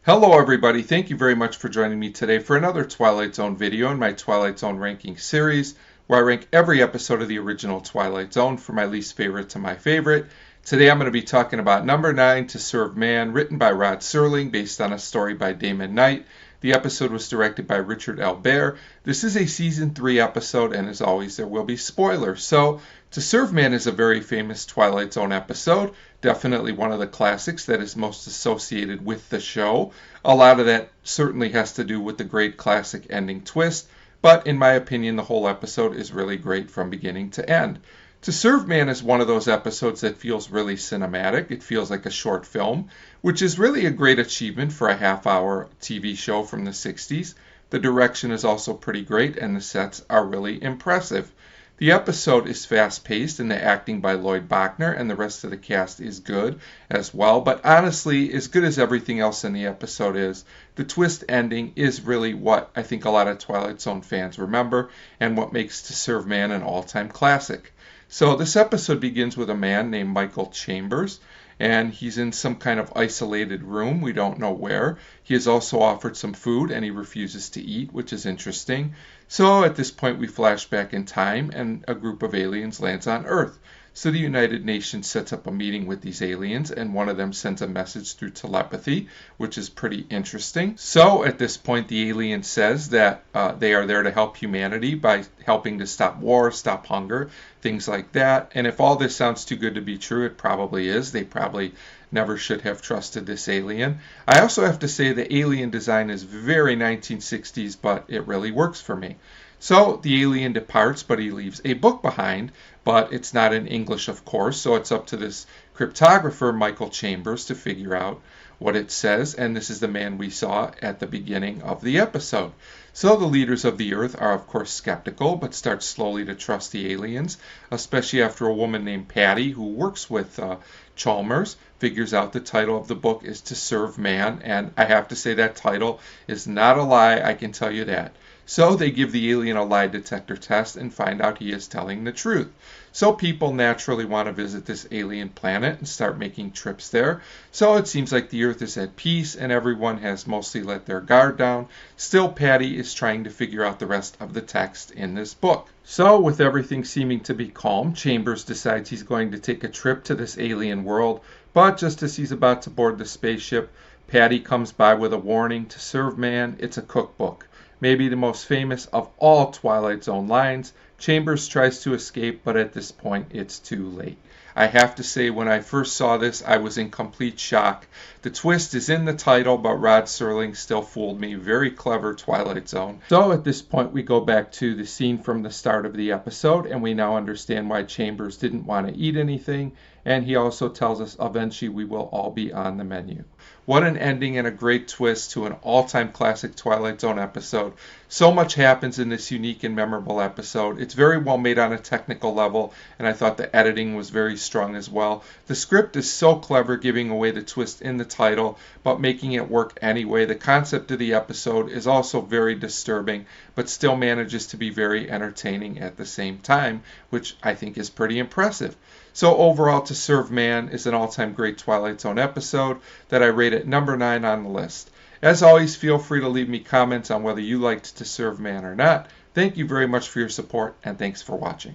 Hello everybody, thank you very much for joining me today for another Twilight Zone video in my Twilight Zone ranking series, where I rank every episode of the original Twilight Zone from my least favorite to my favorite. Today I'm going to be talking about number 9, To Serve Man, written by Rod Serling, based on a story by Damon Knight. The episode was directed by Ricahrd L. This is a season 3 episode, and as always there will be spoilers. So, To Serve Man is a very famous Twilight Zone episode, definitely one of the classics that is most associated with the show. A lot of that certainly has to do with the great classic ending twist, but in my opinion the whole episode is really great from beginning to end. To Serve Man is one of those episodes that feels really cinematic. It feels like a short film, which is really a great achievement for a half-hour TV show from the 60s. The direction is also pretty great, and the sets are really impressive. The episode is fast-paced, and the acting by Lloyd Bachner and the rest of the cast is good as well. But honestly, as good as everything else in the episode is, the twist ending is really what I think a lot of Twilight Zone fans remember, and what makes To Serve Man an all-time classic. So this episode begins with a man named Michael Chambers, and he's in some kind of isolated room. We don't know where. He is also offered some food, and he refuses to eat, which is interesting. So at this point, we flash back in time, and a group of aliens lands on Earth. So the United Nations sets up a meeting with these aliens, and one of them sends a message through telepathy, which is pretty interesting. So at this point, the alien says that they are there to help humanity by helping to stop war, stop hunger, things like that. And if all this sounds too good to be true, it probably is. They probably never should have trusted this alien. I also have to say the alien design is very 1960s, but it really works for me. So the alien departs, but he leaves a book behind, but it's not in English, of course, so it's up to this cryptographer, Michael Chambers, to figure out what it says, and this is the man we saw at the beginning of the episode. So the leaders of the Earth are, of course, skeptical, but start slowly to trust the aliens, especially after a woman named Patty, who works with Chalmers, figures out the title of the book is To Serve Man, and I have to say that title is not a lie, I can tell you that. So they give the alien a lie detector test and find out he is telling the truth. So people naturally want to visit this alien planet and start making trips there. So it seems like the Earth is at peace and everyone has mostly let their guard down. Still, Patty is trying to figure out the rest of the text in this book. So with everything seeming to be calm, Chambers decides he's going to take a trip to this alien world. But just as he's about to board the spaceship, Patty comes by with a warning. To serve man, it's a cookbook. Maybe the most famous of all Twilight Zone lines. Chambers tries to escape, but at this point it's too late. I have to say, when I first saw this, I was in complete shock. The twist is in the title, but Rod Serling still fooled me. Very clever Twilight Zone. So at this point, we go back to the scene from the start of the episode, and we now understand why Chambers didn't want to eat anything, and he also tells us eventually we will all be on the menu. What an ending and a great twist to an all-time classic Twilight Zone episode. So much happens in this unique and memorable episode. It's very well made on a technical level, and I thought the editing was very strong as well. The script is so clever, giving away the twist in the title, but making it work anyway. The concept of the episode is also very disturbing, but still manages to be very entertaining at the same time, which I think is pretty impressive. So overall, To Serve Man is an all-time great Twilight Zone episode that I rate at number 9 on the list. As always, feel free to leave me comments on whether you liked To Serve Man or not. Thank you very much for your support, and thanks for watching.